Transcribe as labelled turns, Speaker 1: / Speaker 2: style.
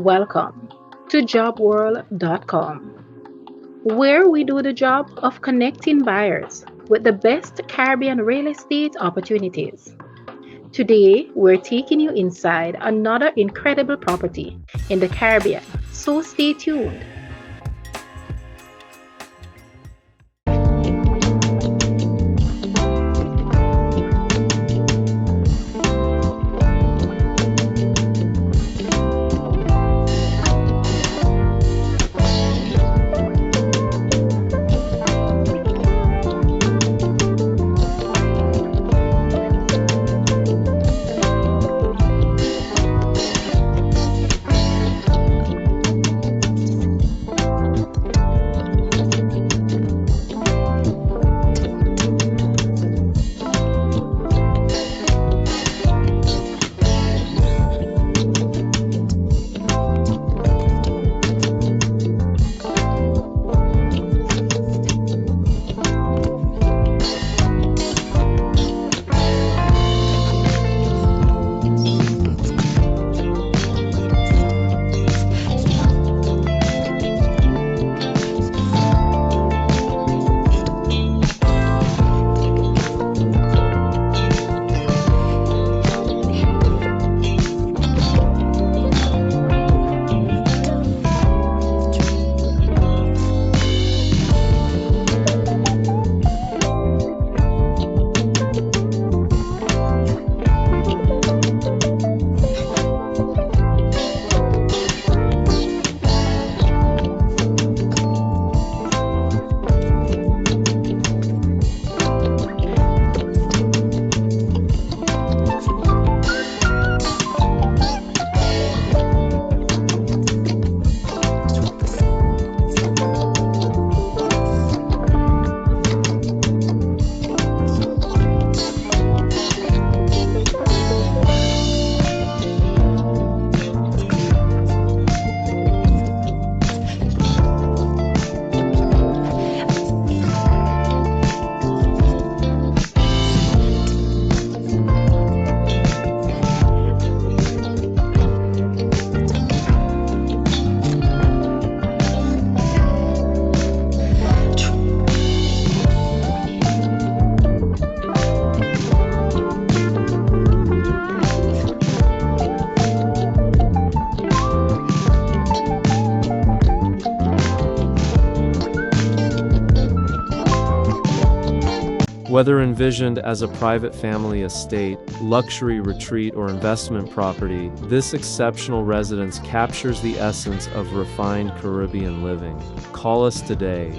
Speaker 1: Welcome to Jobwerld.com, where we do the job of connecting buyers with the best Caribbean real estate opportunities. Today, we're taking you inside another incredible property in the Caribbean, so stay tuned.
Speaker 2: Whether envisioned as a private family estate, luxury retreat, or investment property, this exceptional residence captures the essence of refined Caribbean living. Call us today.